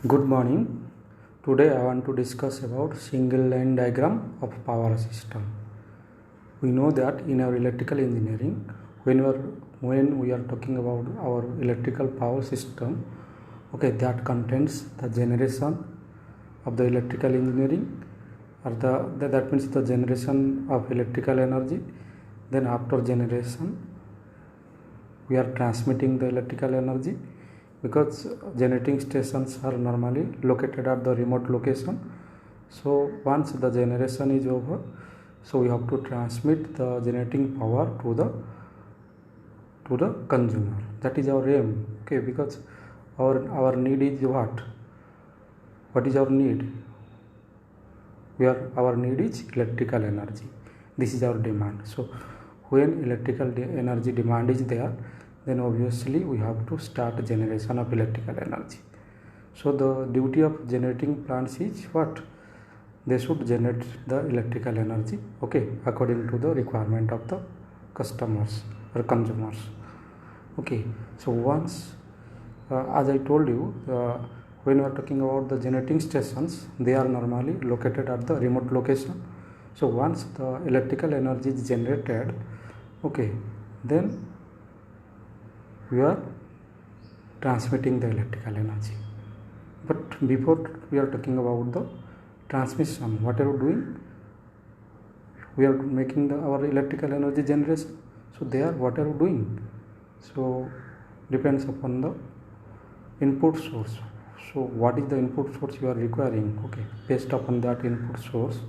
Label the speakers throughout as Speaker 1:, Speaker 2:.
Speaker 1: Good morning. Today I want to discuss about single line diagram of power system. We know that in our electrical engineering, when we are talking about our electrical power system, that contains the generation of the electrical engineering, or that means the generation of electrical energy. Then after generation, we are transmitting the electrical energy, because generating stations are normally located at the remote location. So once the generation is over, so we have to transmit the generating power to the consumer. That is our aim. Because our need is what is our need? Our need is electrical energy. This is our demand. So when electrical energy demand is there, then obviously we have to start generation of electrical energy. So the duty of generating plants is what? They should generate the electrical energy, according to the requirement of the customers or consumers. So once, as I told you, when we are talking about the generating stations, they are normally located at the remote location. So once the electrical energy is generated, then we are transmitting the electrical energy. But before we are talking about the transmission, what are we doing? We are making our electrical energy generation. So there, what are we doing? So depends upon the input source. So what is the input source you are requiring? Based upon that input source,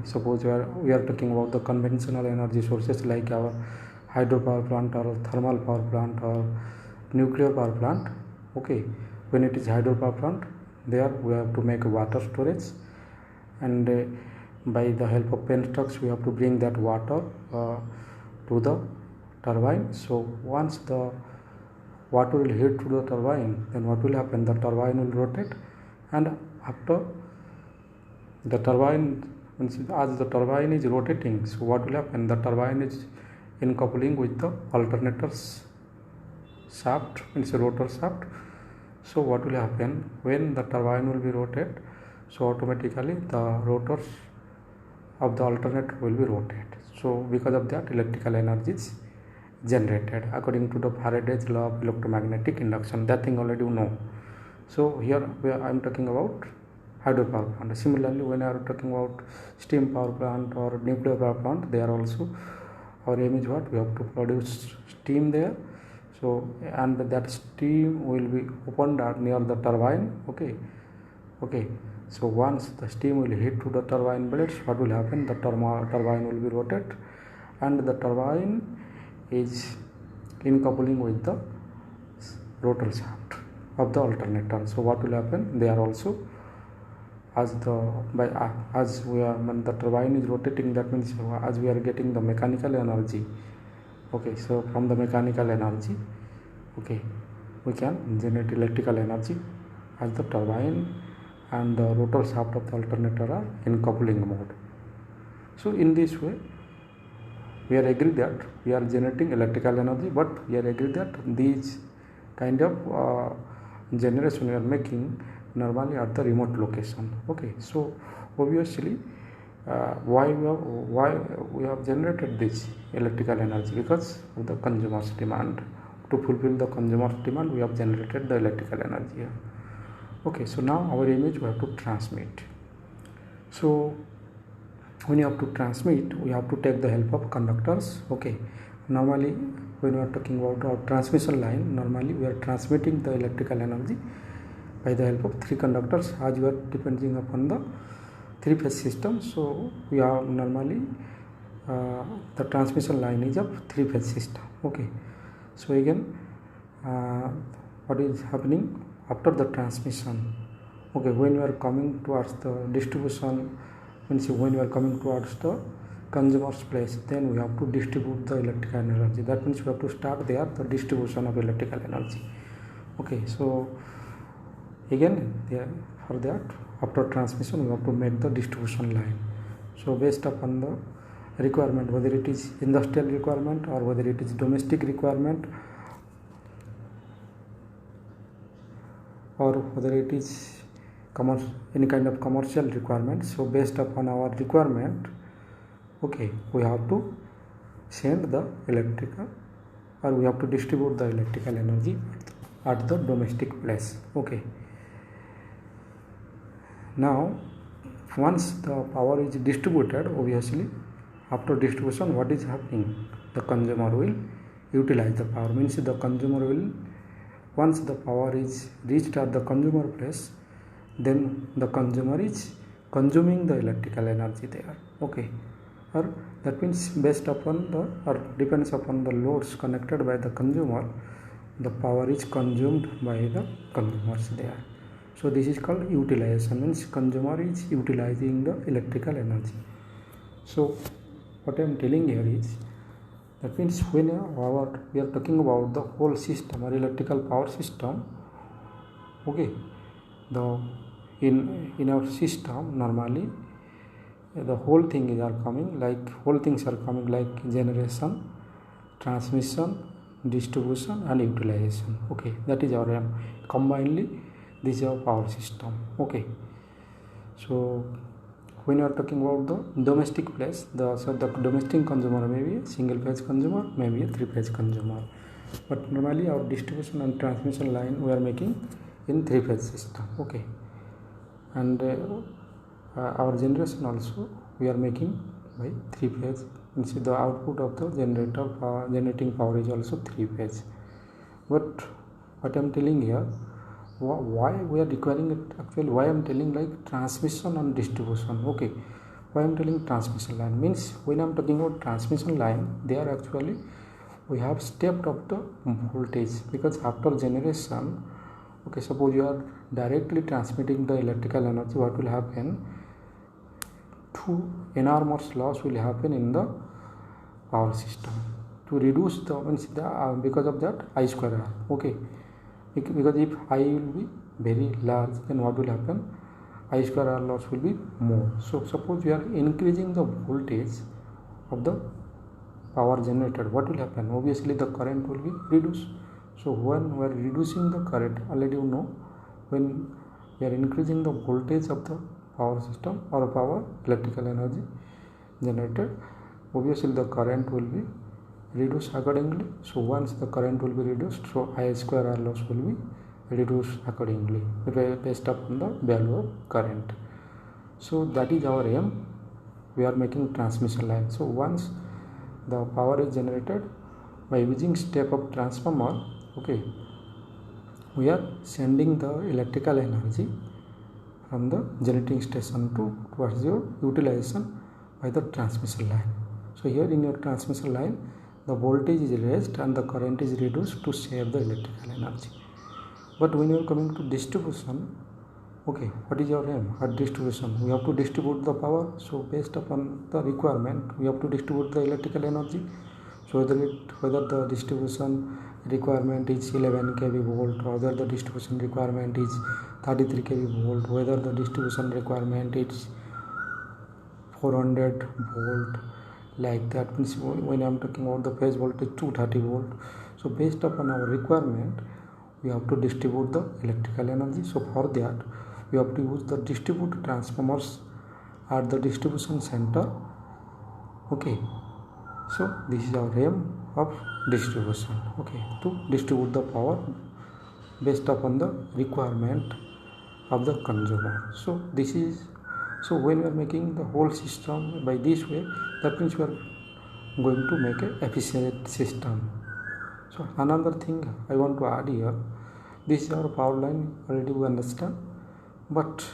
Speaker 1: suppose we are talking about the conventional energy sources like our hydropower plant or thermal power plant or nuclear power plant. When it is hydropower plant, there we have to make water storage, and by the help of pen trucks we have to bring that water to the turbine. So once the water will hit to the turbine, then what will happen? The turbine will rotate, and after the turbine, as the turbine is rotating, so what will happen? The turbine is in coupling with the alternator's shaft, means rotor shaft. So what will happen? When the turbine will be rotated, so automatically the rotors of the alternator will be rotated. So because of that, electrical energy is generated according to the Faraday's law of electromagnetic induction. That thing already you know. So here I am talking about hydropower plant. Similarly, when I am talking about steam power plant or nuclear power plant, they are also, our aim is what? We have to produce steam there. So and that steam will be opened near the turbine. So once the steam will hit to the turbine blades, what will happen? The turbine will be rotated, and the turbine is in coupling with the rotor shaft of the alternator. So what will happen? They are also, when the turbine is rotating, that means as we are getting the mechanical energy. So from the mechanical energy, we can generate electrical energy as the turbine and the rotor shaft of the alternator are in coupling mode. So in this way, we are agreed that we are generating electrical energy, but we are agreed that these kind of generation we are making normally at the remote location. So obviously, why we have generated this electrical energy? Because of the consumer's demand. To fulfill the consumer's demand, we have generated the electrical energy here. So now our aim is we have to transmit. So when you have to transmit, we have to take the help of conductors. Normally when we are talking about our transmission line, normally we are transmitting the electrical energy by the help of three conductors, as we are depending upon the three-phase system. So we are normally the transmission line is of three-phase system. So again, what is happening after the transmission? When we are coming towards the distribution, means when we are coming towards the consumer's place, then we have to distribute the electrical energy. That means we have to start there the distribution of electrical energy. So again, for that, after transmission, we have to make the distribution line. So based upon the requirement, whether it is industrial requirement or whether it is domestic requirement, or whether it is any kind of commercial requirement. So based upon our requirement, okay, we have to send the electrical, or we have to distribute the electrical energy at the domestic place. Okay, now once the power is distributed, obviously after distribution, what is happening? The consumer will utilize the power. Means the consumer will, once the power is reached at the consumer place, then the consumer is consuming the electrical energy there. Okay, or that means based upon the, or depends upon the loads connected by the consumer, the power is consumed by the consumers there. So this is called utilization, means consumer is utilizing the electrical energy. So what I am telling here is, that means when we are talking about the whole system or electrical power system, okay, in our system normally the whole things are coming like generation, transmission, distribution and utilization. Okay, that is our aim. Combinedly, this is our power system. Okay, so when you are talking about the domestic place, the domestic consumer may be a single phase consumer, maybe a 3-phase consumer, but normally our distribution and transmission line we are making in 3-phase system. Okay, and our generation also we are making by 3-phase. Means the output of the generating power is also 3-phase. But what I am telling here, why we are requiring it, actually why I am telling like transmission and distribution. Okay, why I am telling transmission line means, when I am talking about transmission line, they are actually we have stepped up the voltage, because after generation, okay, suppose you are directly transmitting the electrical energy, what will happen? Two enormous loss will happen in the power system. To reduce the because of that I square R. Okay, because if I will be very large, then what will happen? I square R loss will be more. So suppose we are increasing the voltage of the power generated, what will happen? Obviously the current will be reduced. So when we are reducing the current, already you know, when we are increasing the voltage of the power system or power electrical energy generated, obviously the current will be reduced accordingly. So once the current will be reduced, so I square R loss will be reduced accordingly based upon the value of current. So that is our aim. We are making transmission line. So once the power is generated by using step up transformer, okay, we are sending the electrical energy from the generating station towards your utilization by the transmission line. So here in your transmission line, the voltage is raised and the current is reduced to save the electrical energy. But when you are coming to distribution, okay, what is your aim at distribution? We have to distribute the power. So based upon the requirement, we have to distribute the electrical energy. So whether the distribution requirement is 11 kV volt, or whether the distribution requirement is 33 kV volt, whether the distribution requirement is 400 volt, like that. Means when I am talking about the phase voltage 230 volt. So based upon our requirement, we have to distribute the electrical energy. So for that, we have to use the distributed transformers at the distribution center. Okay, so this is our aim of distribution. Okay, to distribute the power based upon the requirement of the consumer. So this is, so when we are making the whole system by this way, that means we are going to make a efficient system. So another thing I want to add here, this is our power line, already we understand, but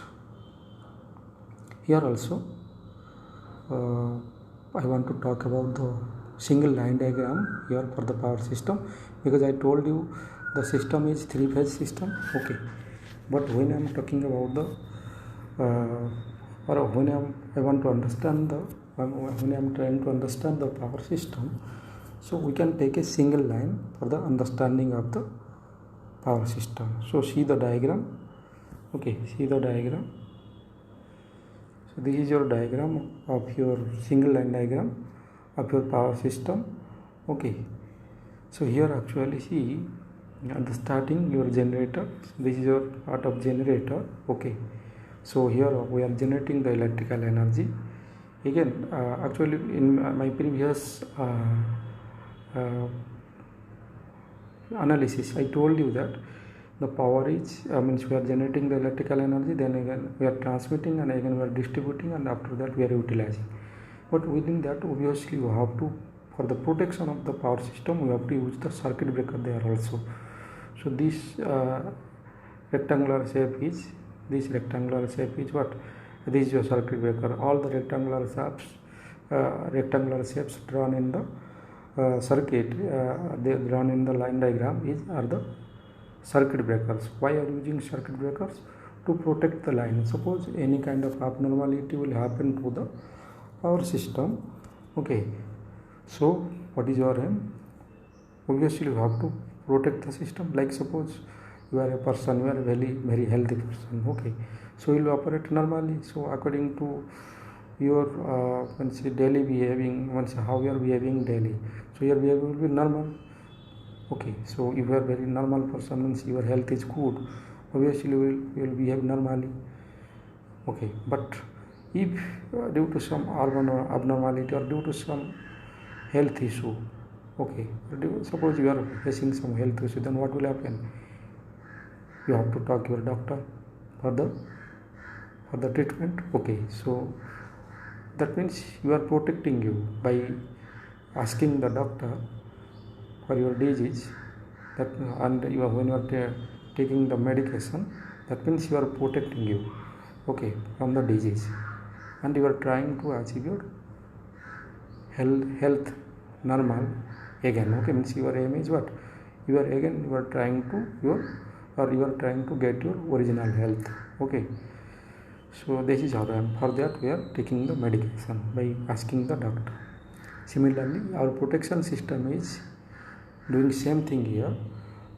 Speaker 1: here also I want to talk about the single line diagram here for the power system, because I told you the system is 3-phase system. Okay, but when I am talking about the or when I want to understand the, when I am trying to understand the power system, so we can take a single line for the understanding of the power system. So see the diagram. Okay, see the diagram. So this is your diagram of your single line diagram of your power system. Okay, so here actually see At the starting your generator, this is your part of generator. Okay, so here we are generating the electrical energy. Again, actually in my previous analysis I told you that the power is means we are generating the electrical energy, then again we are transmitting, and again we are distributing, and after that we are utilizing. But within that, obviously you have to, for the protection of the power system, we have to use the circuit breaker there also. So this rectangular shape is what? This is your circuit breaker. All the rectangular shapes drawn in the circuit, they drawn in the line diagram are the circuit breakers. Why are you using circuit breakers? To protect the line. Suppose any kind of abnormality will happen to the power system. Okay, so what is your aim? Obviously you have to protect the system. Like suppose you are a person, you are a very healthy person. Okay, so you will operate normally. So according to your daily behaving, how you are behaving daily, so your behavior will be normal. Okay, so if you are very normal person, means your health is good, obviously you will behave normally. Okay, but if due to some abnormality or due to some health issue, okay, suppose you are facing some health issue, then what will happen? You have to talk to your doctor for the treatment. Okay, so that means you are protecting you by asking the doctor for your disease, that and when you are taking the medication, that means you are protecting you, okay, from the disease, and you are trying to achieve your health normal again. Okay, means your aim is what? You are trying to get your original health. Okay, so this is our aim. For that we are taking the medication by asking the doctor. Similarly, our protection system is doing same thing here.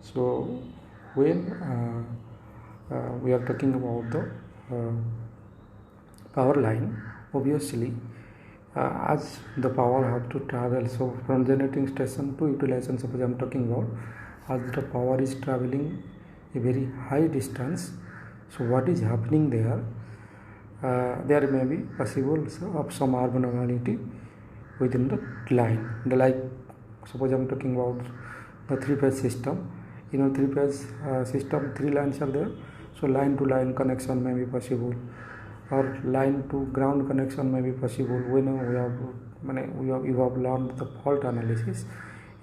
Speaker 1: So when we are talking about the power line, obviously as the power have to travel, so from generating station to utilization, suppose I am talking about, as the power is traveling a very high distance, so what is happening there? There may be possible of some abnormality within the line. Like suppose I am talking about the three-phase system. In a three-phase system, three lines are there. So line to line connection may be possible, or line to ground connection may be possible. When you have learned the fault analysis,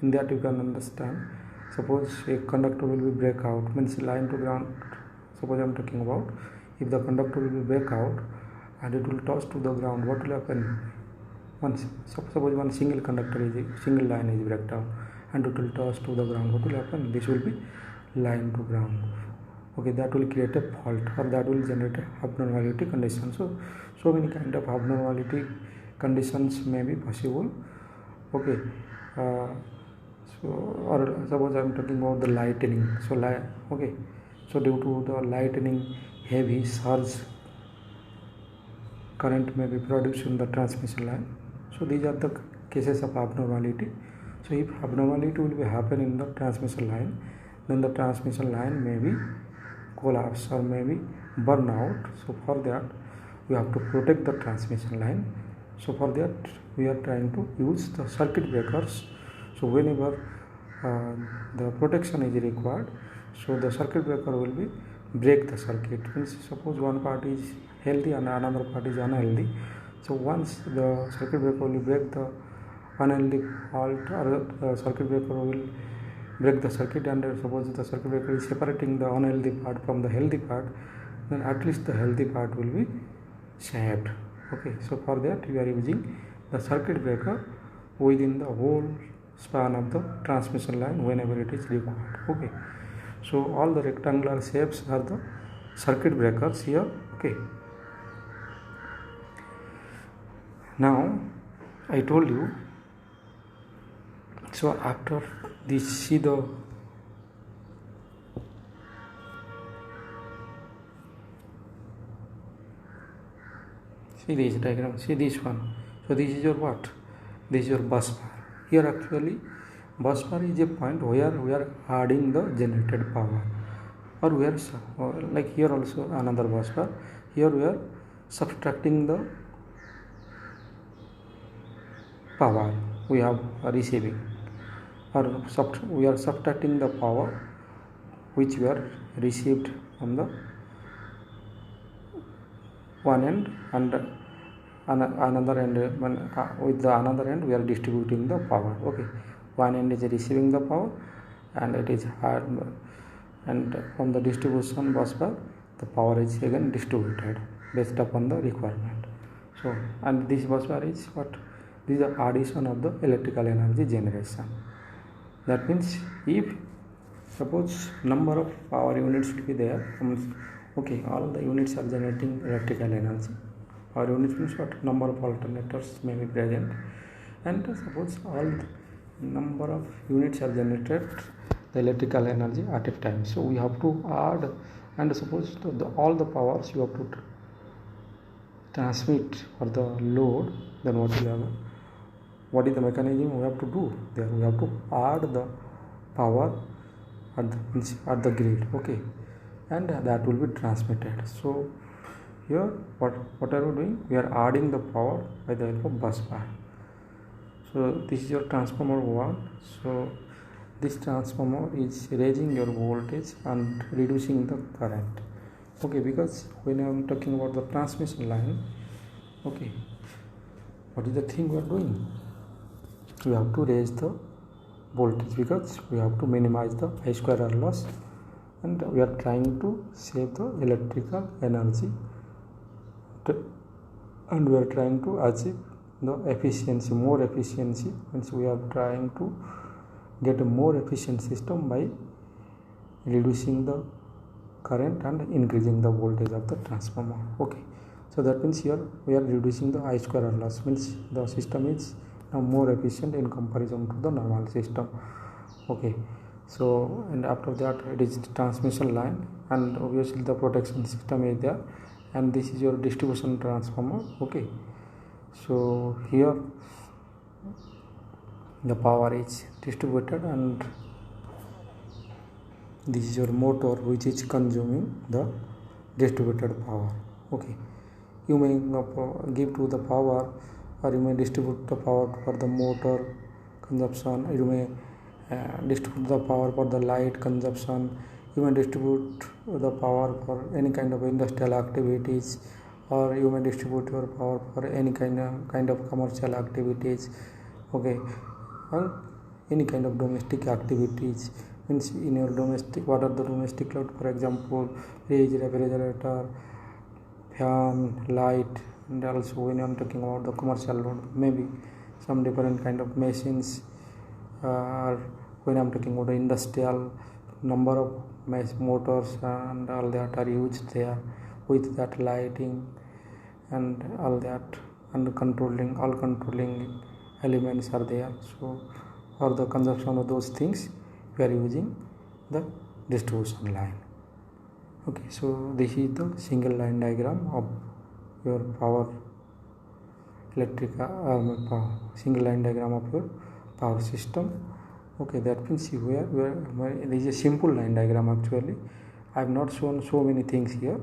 Speaker 1: in that you can understand. Suppose a conductor will be break out, means line to ground. Suppose I am talking about, if the conductor will be break out and it will toss to the ground, what will happen? Suppose one single line is break down and it will toss to the ground, what will happen? This will be line to ground. Okay, that will create a fault, or that will generate a abnormality condition. So many kind of abnormality conditions may be possible. Okay, or suppose I am talking about the lightning. So due to the lightning, heavy surge current may be produced in the transmission line. So these are the cases of abnormality. So if abnormality will be happen in the transmission line, then the transmission line may be collapse or may be burn out. So for that we have to protect the transmission line. So for that we are trying to use the circuit breakers. So whenever the protection is required, so the circuit breaker will be break the circuit. Means suppose one part is healthy and another part is unhealthy. So once the circuit breaker will break the unhealthy fault, or the circuit breaker will break the circuit, and suppose the circuit breaker is separating the unhealthy part from the healthy part, then at least the healthy part will be saved. Okay, so for that we are using the circuit breaker within the whole span of the transmission line whenever it is required. Okay, so all the rectangular shapes are the circuit breakers here. Okay, now I told you, so after this, see this diagram, see this one. So this is your what? This is your bus bar. Here actually bus bar is a point where we are adding the generated power, or we are like here also another bus bar. Here we are subtracting the power we have receiving, or we are subtracting the power which we are received from the one end, and another end, with the another end we are distributing the power. Okay, one end is receiving the power and it is hard, and from the distribution bus bar the power is again distributed based upon the requirement. So, and this bus bar is what? This is the addition of the electrical energy generation. That means if suppose number of power units will be there, okay, all the units are generating electrical energy. Power units means what? Number of alternators may be present, and suppose all number of units are generated the electrical energy at a time. So we have to add, and suppose all the powers you have to transmit for the load, then what is the mechanism we have to do? There we have to add the power at the grid, okay, and that will be transmitted. So here what are we doing? We are adding the power by the help of bus bar. So this is your transformer 1. So this transformer is raising your voltage and reducing the current, okay, because when I am talking about the transmission line, okay, what is the thing we are doing? We have to raise the voltage because we have to minimize the I square R loss, and we are trying to save the electrical energy, and we are trying to achieve the efficiency, more efficiency, means we are trying to get a more efficient system by reducing the current and increasing the voltage of the transformer. Okay, so that means here we are reducing the I square R loss, means the system is now more efficient in comparison to the normal system. Okay, so and after that it is transmission line, and obviously the protection system is there, and this is your distribution transformer. Okay, so here the power is distributed, and this is your motor which is consuming the distributed power. Okay, you may give to the power, or you may distribute the power for the motor consumption, you may distribute the power for the light consumption, you may distribute the power for any kind of industrial activities, or you may distribute your power for any kind of commercial activities. Okay, or any kind of domestic activities, means in your domestic, what are the domestic load? For example, fridge, refrigerator, fan, light, and also when I am talking about the commercial load, maybe some different kind of machines, when I am talking about the industrial, number of motors and all that are used there, with that lighting and all that, and controlling elements are there. So for the consumption of those things we are using the distribution line. Okay, so this is the single line diagram of your power single line diagram of your power system. Okay, that means this is a simple line diagram. Actually I have not shown so many things here,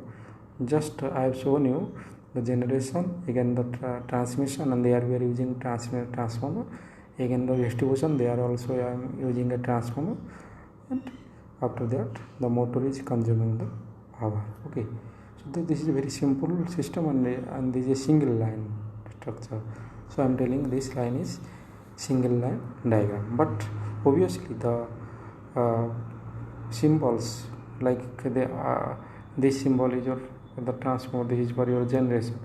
Speaker 1: just I have shown you the generation, again the transmission, and there we are using transformer, again the distribution, there also I am using a transformer, and after that the motor is consuming the power. Okay, so this is a very simple system, and this is a single line structure. So I am telling this line is single line diagram, but obviously the symbols, like this symbol is your the transformer, this is for your generation.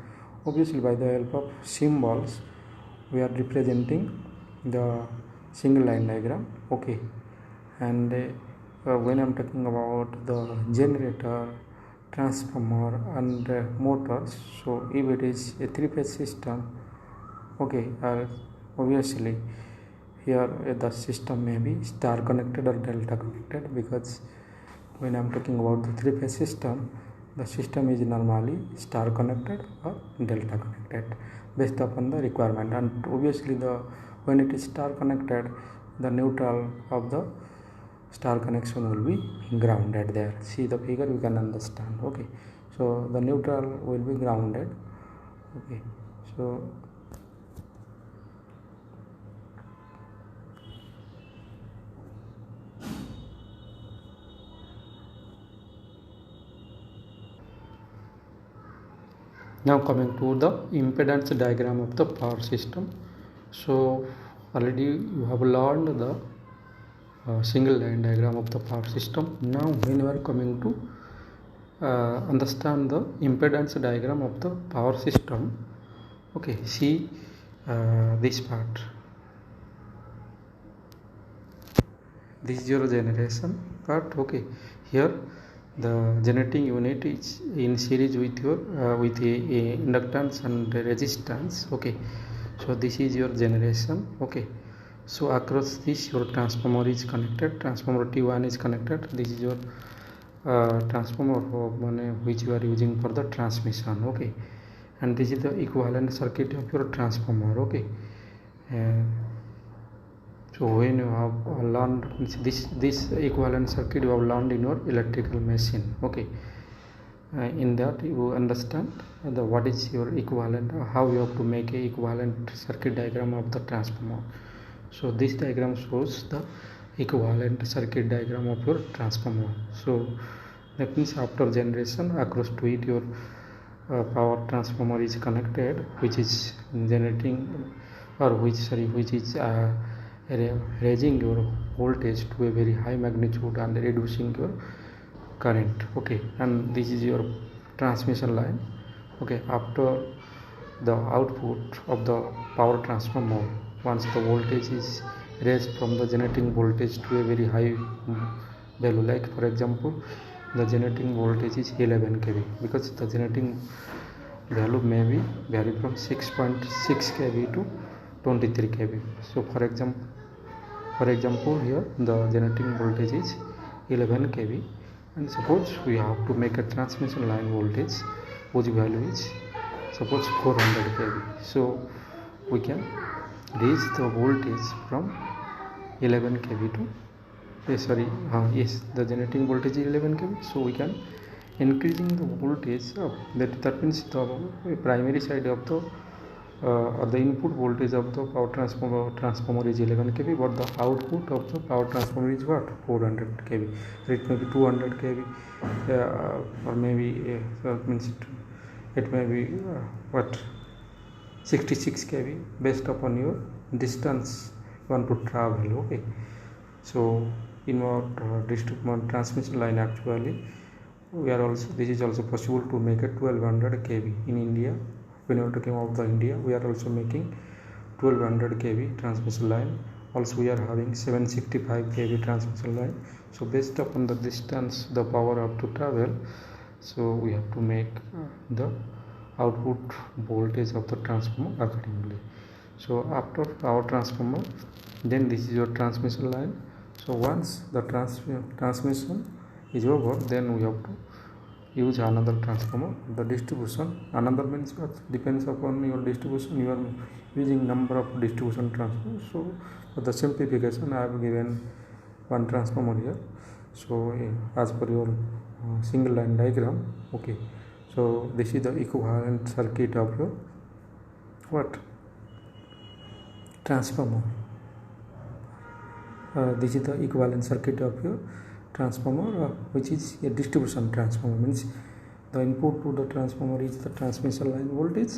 Speaker 1: Obviously by the help of symbols we are representing the single line diagram. Okay, and when I am talking about the generator, transformer, and motors, so if it is a three-phase system, okay, obviously here the system may be star connected or delta connected, because when I am talking about the three-phase system, the system is normally star connected or delta connected based upon the requirement. And obviously when it is star connected, the neutral of the star connection will be grounded there. See the figure, you can understand. Okay, so the neutral will be grounded. Okay, so now coming to the impedance diagram of the power system. So already you have learned the single line diagram of the power system. Now when you are coming to understand the impedance diagram of the power system, okay, see this part. This is your generation part. Okay, here the generating unit is in series with your with a inductance and resistance. Okay, so this is your generation. Okay, so across this your transformer is connected, transformer T1 is connected. This is your transformer which you are using for the transmission. Okay, and this is the equivalent circuit of your transformer. Okay, so when you have learned this equivalent circuit, you have learned in your electrical machine. Okay, in that you understand the what is your equivalent, how you have to make a equivalent circuit diagram of the transformer. So this diagram shows the equivalent circuit diagram of your transformer. So that means after generation, across to it your power transformer is connected, which is generating or which is raising your voltage to a very high magnitude and reducing your current. Okay, and this is your transmission line. Okay, after the output of the power transformer, once the voltage is raised from the generating voltage to a very high value, like for example the generating voltage is 11 kV, because the generating value may be vary from 6.6 kV to 23 kV. So for example here the generating voltage is 11 kV, and suppose we have to make a transmission line voltage whose value is suppose 400 kV. So we can raise the voltage from 11 kV to the generating voltage is 11 kV, so we can increasing the voltage of that means the primary side of the input voltage of the power transformer is 11 kV, but the output of the power transformer is what, 400 kV. So it may be 200 kV or maybe means it may be what 66 kV based upon your distance you want to travel. Okay, so in our transmission line, actually we are also, this is also possible to make a 1200 kV in India. When we are talking about the India, we are also making 1200 kV transmission line. Also we are having 765 kV transmission line. So based upon the distance, the power up to travel, so we have to make the output voltage of the transformer accordingly. So after our transformer, then this is your transmission line. So once the transmission is over, then we have to use another transformer. The distribution, another means what, depends upon your distribution, you are using number of distribution transformers. So for the simplification, I have given one transformer here. So as per your single line diagram. Okay, so this is the equivalent circuit of your what, transformer. This is the equivalent circuit of your transformer, which is a distribution transformer, means the input to the transformer is the transmission line voltage,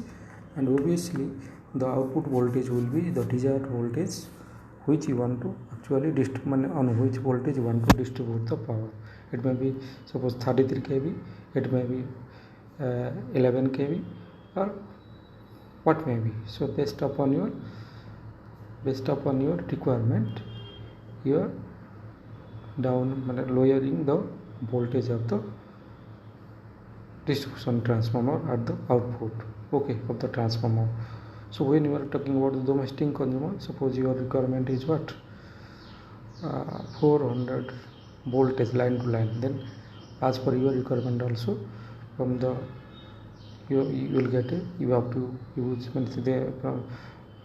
Speaker 1: and obviously the output voltage will be the desired voltage which you want to actually on which voltage you want to distribute the power. It may be suppose 33 kV, it may be 11 kV, or what may be. So based upon your requirement, you are lowering the voltage of the distribution transformer at the output, okay, of the transformer. So when you are talking about the domestic consumer, suppose your requirement is what, 400 voltage line to line, then as per your requirement also from the you will get a, you have to use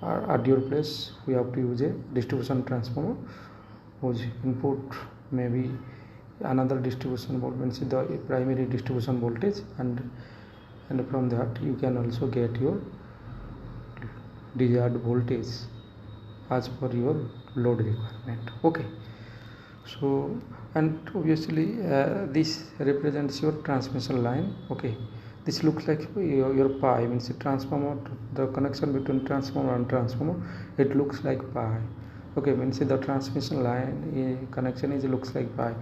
Speaker 1: at your place we have to use a distribution transformer whose input may be another distribution voltage, the primary distribution voltage, and from that you can also get your desired voltage as per your load requirement. Okay, so and obviously this represents your transmission line. Okay, this looks like your pi, means the transformer, the connection between transformer and transformer, it looks like pi. Okay, means the transmission line connection looks like pi.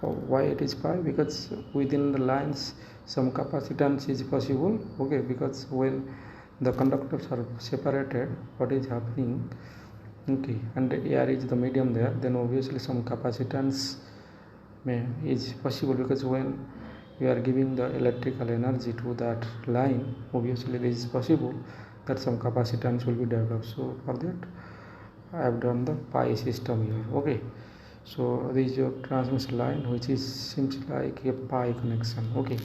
Speaker 1: Why it is pi? Because within the lines some capacitance is possible. Okay, because when the conductors are separated, what is happening, okay, and air is the medium there, then obviously some capacitance is possible, because when you are giving the electrical energy to that line, obviously this is possible that some capacitance will be developed. So for that I have done the pi system here. Okay, so this is your transmission line, which seems like a pi connection. Okay,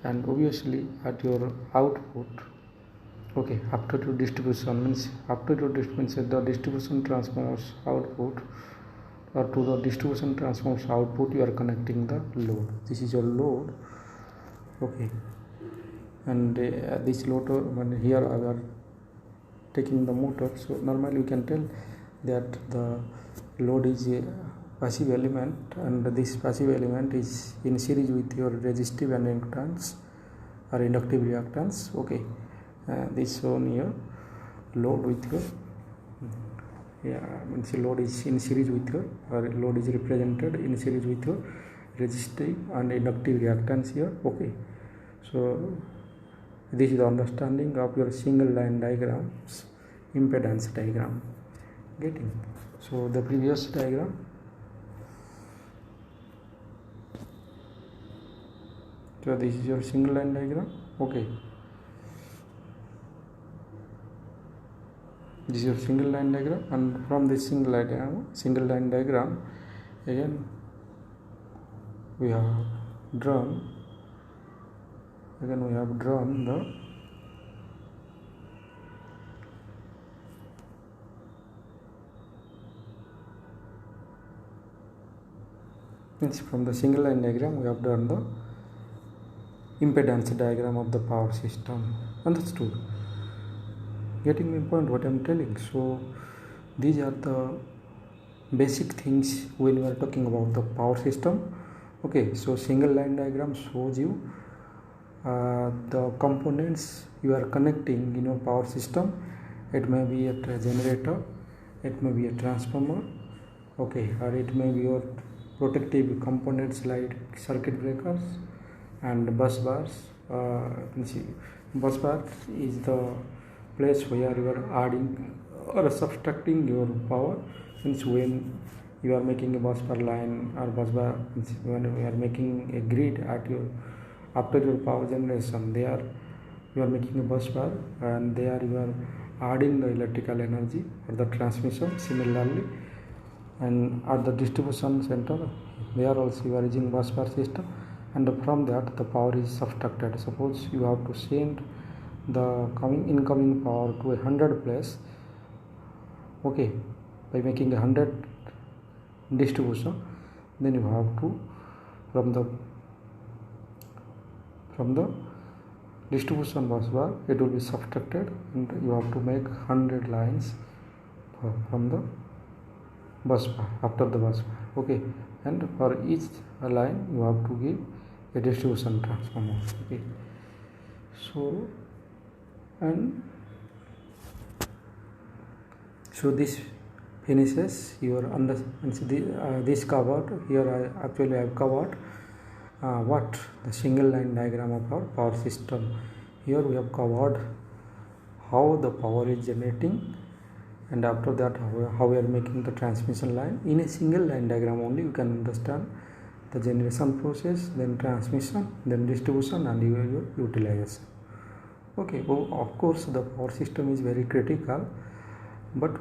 Speaker 1: and obviously at your output, okay, after your distribution, means after your distribution, the distribution transformers output, or to the distribution transformers output you are connecting the load. This is your load. Okay, and this load, here I are taking the motor. So normally you can tell that the load is a passive element, and this passive element is in series with your resistive and inductance or inductive reactance. Okay, this shown here, load with your means load is in series with your, or load is represented in series with your resistive and inductive reactance here. Okay, so this is the understanding of your single line diagrams, impedance diagram. Getting? So the previous diagram, so this is your single line diagram. Okay, this is your single line diagram, and from this single line diagram again we have drawn the means from the single line diagram we have done the impedance diagram of the power system. Understood? Getting my point what I am telling? So these are the basic things when we are talking about the power system. Okay, so single line diagram shows you the components you are connecting in your power system. It may be a generator, it may be a transformer, okay, or it may be your protective components like circuit breakers and bus bars. Bus bar is the place where you are adding or subtracting your power. Since when you are making a bus bar line or bus bar, when you are making a grid at your after your power generation, there you are making a bus bar, and there you are adding the electrical energy for the transmission. Similarly, and at the distribution center, there also you are using bus bar system, and from that the power is subtracted. Suppose you have to send the incoming power to 100 place, okay, by making 100 distribution, then you have to from the distribution bus bar it will be subtracted, and you have to make 100 lines from the bus bar after the bus bar. Okay, and for each line you have to give a distribution transformer. Okay, so this finishes your this covered here. I have covered what the single line diagram of our power system. Here we have covered how the power is generating, and after that how we are making the transmission line. In a single line diagram only you can understand the generation process, then transmission, then distribution, and your utilization. Okay, well, of course the power system is very critical, but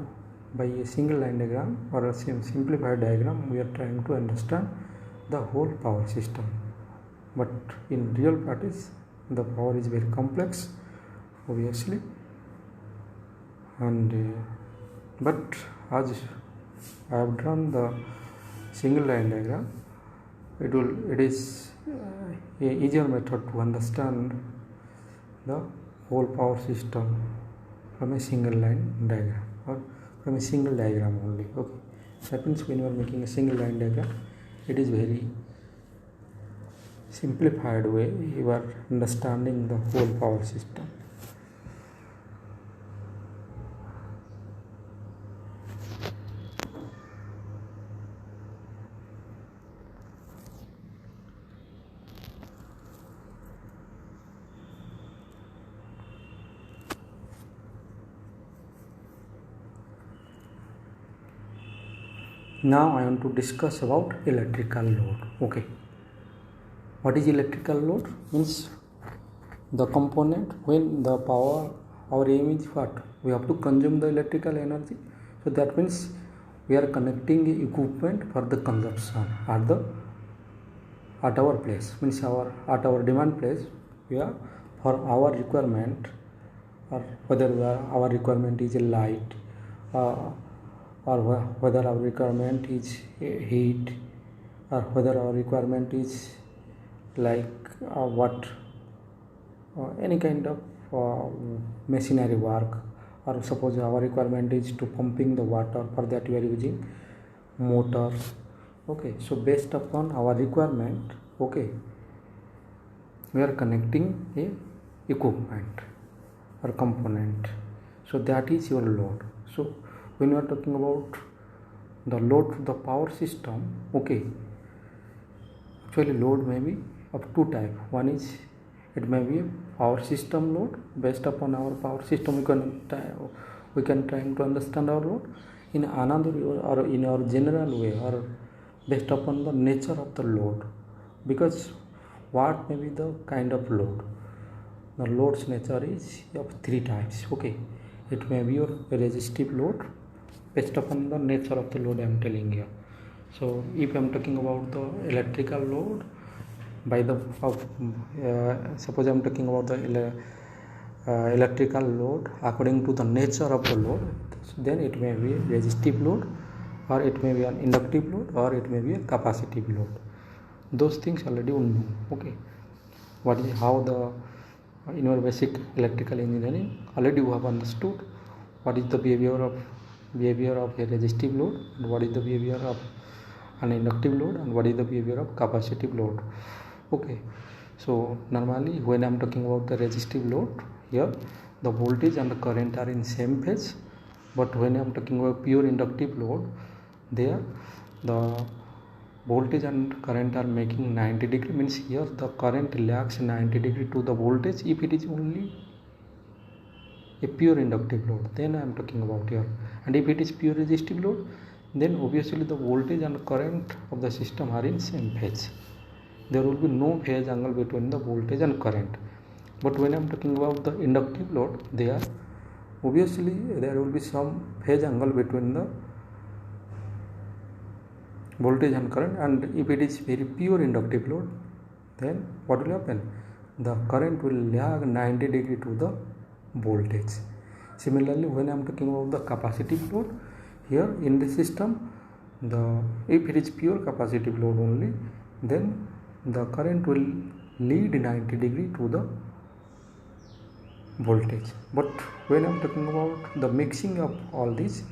Speaker 1: by a single line diagram or a simplified diagram we are trying to understand the whole power system. But in real practice the power is very complex, obviously, and but as I have drawn the single line diagram, it is a easier method to understand the whole power system from a single line diagram or from a single diagram only. Okay, that means when you are making a single line diagram, it is very simplified way you are understanding the whole power system. Now I want to discuss about electrical load. Okay, what is electrical load? Means the component when the power, our aim is what? We have to consume the electrical energy. So that means we are connecting equipment for the consumption at our place. Means at our demand place, we are for our requirement, or whether our requirement is light, or whether our requirement is heat, or whether our requirement is like any kind of machinery work, or suppose our requirement is to pumping the water, for that we are using motor. Okay, so based upon our requirement, okay, we are connecting a equipment or component, so that is your load. So when you are talking about the load to the power system, okay, actually load may be of two types. One is it may be a power system load. Based upon our power system, we can try to understand our load. In another or in our general way, or based upon the nature of the load, because what may be the kind of load. The load's nature is of three types. Okay, it may be your resistive load based upon the nature of the load I am telling you. So if I am talking about the electrical load, by the suppose I am talking about the electrical load according to the nature of the load, then it may be a resistive load, or it may be an inductive load, or it may be a capacitive load. Those things already we know. Okay, what is how the in your basic electrical engineering already you have understood what is the behavior of a resistive load, and what is the behavior of an inductive load, and what is the behavior of capacitive load. Okay, so normally when I am talking about the resistive load, here the voltage and the current are in same phase, but when I am talking about pure inductive load, there the voltage and current are making 90 degree, means here the current lags 90 degree to the voltage if it is only a pure inductive load, then I am talking about here. And if it is pure resistive load, then obviously the voltage and current of the system are in same phase. There will be no phase angle between the voltage and current. But when I am talking about the inductive load, there obviously there will be some phase angle between the voltage and current, and if it is very pure inductive load, then what will happen? The current will lag 90 degree to the voltage. Similarly, when I am talking about the capacitive load, here in the system, if it is pure capacitive load only, then the current will lead 90 degree to the voltage. But when I am talking about the mixing of all these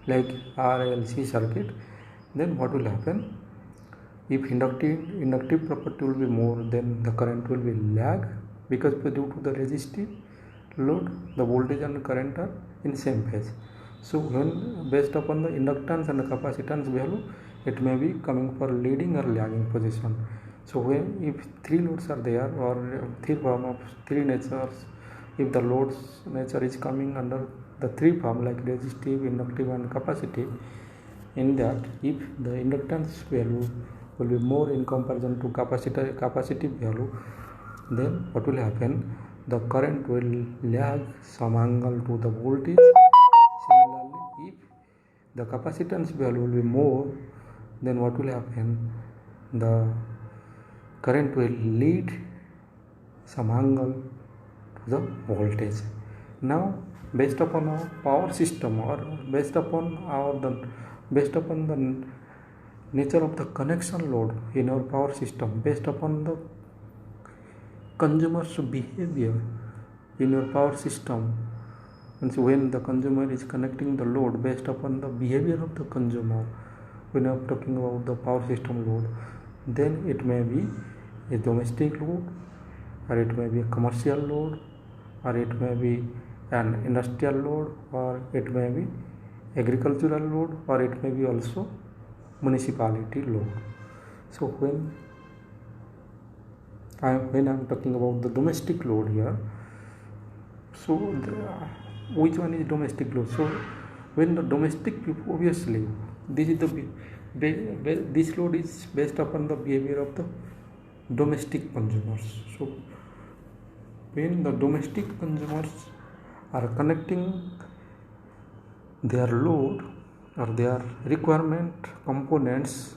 Speaker 1: like RLC circuit, then what will happen? If inductive property will be more, then the current will be lag, because due to the resistive load, the voltage and current are in same phase. So when based upon the inductance and the capacitance value, it may be coming for leading or lagging position. So when if three loads are there, or three form of three natures, if the loads nature is coming under the three form like resistive, inductive and capacitive, in that if the inductance value will be more in comparison to capacitive value, then what will happen? The current will lag some angle to the voltage. Similarly, if the capacitance value will be more, then what will happen? The current will lead some angle to the voltage. Now based upon our power system, or based upon the nature of the connection load in our power system, based upon the consumer's behavior in your power system, and when the consumer is connecting the load based upon the behavior of the consumer, when you are talking about the power system load, then it may be a domestic load, or it may be a commercial load, or it may be an industrial load, or it may be agricultural load, or it may be also municipality load. So when I'm talking about the domestic load here, so which one is domestic load? So when the domestic people, obviously this is this load is based upon the behavior of the domestic consumers. So when the domestic consumers are connecting their load or their requirement components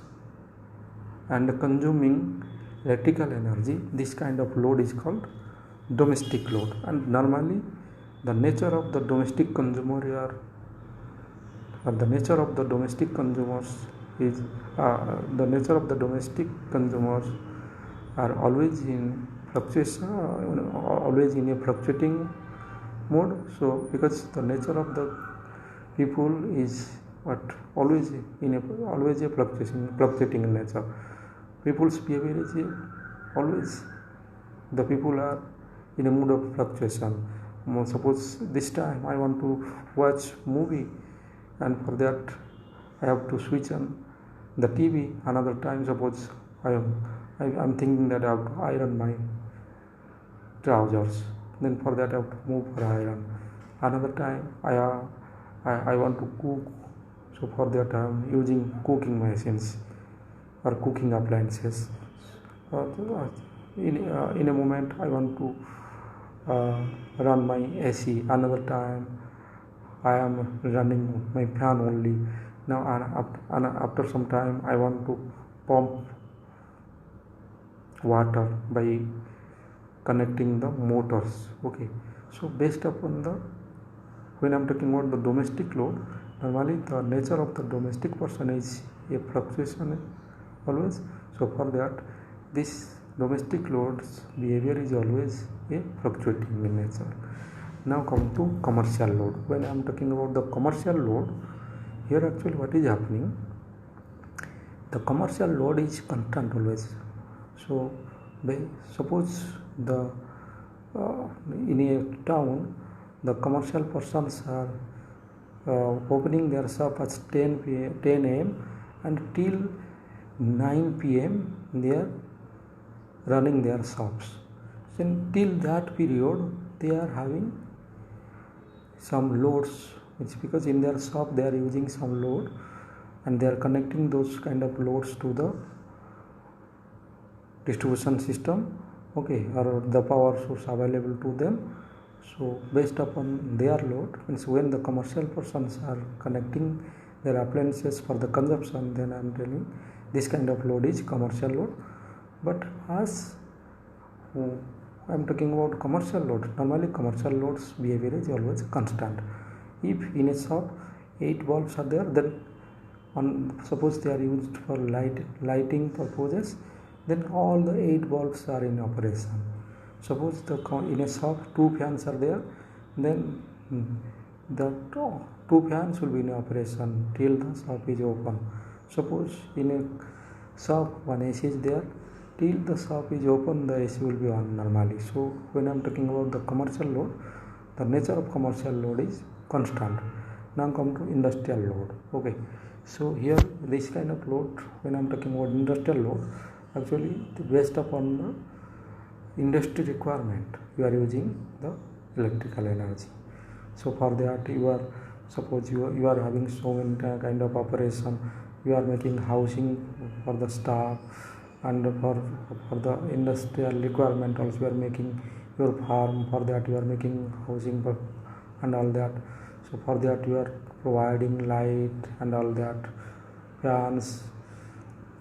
Speaker 1: and consuming electrical energy, this kind of load is called domestic load. And normally the nature of the domestic consumer here, or the nature of the domestic consumers is the nature of the domestic consumers are always in fluctuation, always in a fluctuating mode. So because the nature of the people is always a fluctuating in nature. People's behavior is always, the people are in a mood of fluctuation. Suppose this time I want to watch movie, and for that I have to switch on the TV. Another time, suppose I'm thinking that I have to iron my trousers, then for that I have to move for iron. Another time I want to cook, so for that I am using cooking machines or cooking appliances. In a moment I want to run my AC. Another time I am running my fan only. Now after some time I want to pump water by connecting the motors. Okay, so based upon when I'm talking about the domestic load, normally the nature of the domestic person is a fluctuation always. So for that, this domestic load's behavior is always a fluctuating in nature. Now come to commercial load. When I'm talking about the commercial load, here actually what is happening, the commercial load is constant always. So suppose in a town, the commercial persons are opening their shop at 10 a.m. and till 9 p.m. they are running their shops. So till that period they are having some loads. It's because in their shop they are using some load, and they are connecting those kind of loads to the distribution system, okay, or the power source available to them. So based upon their load, means when the commercial persons are connecting their appliances for the consumption, then I am telling this kind of load is commercial load. But as I am talking about commercial load, normally commercial loads behavior is always constant. If in a shop 8 bulbs are there, then suppose they are used for lighting purposes, then all the 8 bulbs are in operation. Suppose in a shop 2 fans are there, then the 2 fans will be in operation till the shop is open. Suppose in a shop 1 AC is there, till the shop is open the AC will be on normally. So when I am talking about the commercial load, the nature of commercial load is constant. Now come to industrial load. Okay, so here this kind of load, when I am talking about industrial load, actually based upon the industry requirement you are using the electrical energy. So for that suppose you are having so many kind of operation, you are making housing for the staff, and for the industrial requirement also you are making your farm, for that you are making housing and all that. So for that you are providing light and all that, fans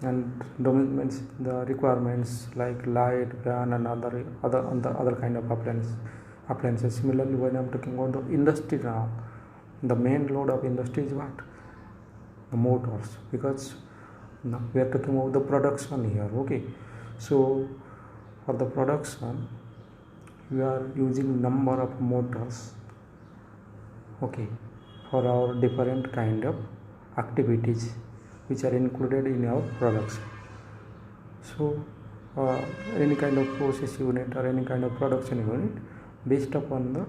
Speaker 1: and means the requirements like light, fan and other kind of appliances appliances. Similarly, when I'm talking about the industry now, the main load of industry is what? The motors, because now we are talking about the production here. Okay, so for the production we are using number of motors, okay, for our different kind of activities which are included in our production. So any kind of process unit or any kind of production unit, based upon the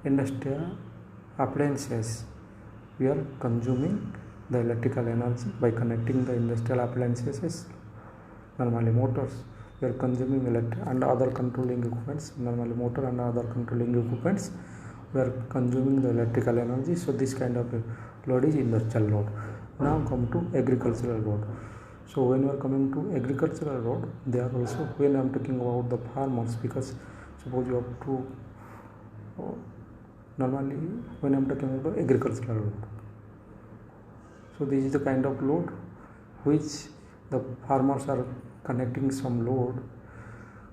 Speaker 1: industrial appliances, we are consuming the electrical energy by connecting the industrial appliances, normally motors. We are consuming and other controlling equipments, normally motor and other controlling equipments, we are consuming the electrical energy. So this kind of load is industrial load. Now come to agricultural load. So when we are coming to agricultural load, they are also, when I am talking about the farmers, because suppose you have to normally when I am talking about the agricultural load, so this is the kind of load which the farmers are connecting some load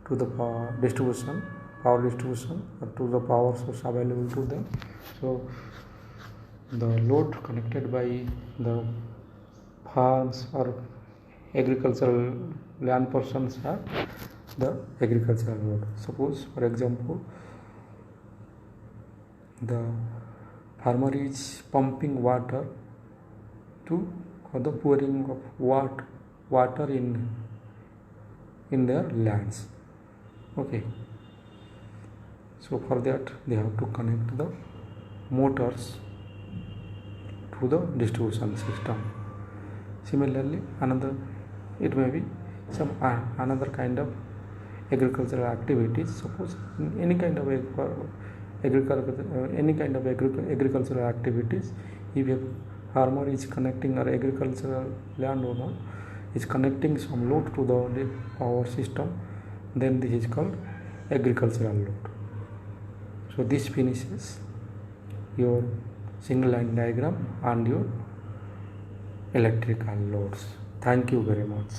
Speaker 1: to the power distribution or to the power source available to them. So the load connected by the farms or agricultural land persons are the agricultural load. Suppose, for example, the farmer is pumping water for the pouring of water in their lands. Okay, so for that they have to connect the motors to the distribution system. Similarly, it may be some another kind of agricultural activities. Suppose any kind of agricultural activities, if a farmer is connecting, or agricultural landowner is connecting some load to the power system, then this is called agricultural load. So this finishes your single line diagram and your electrical loads. Thank you very much.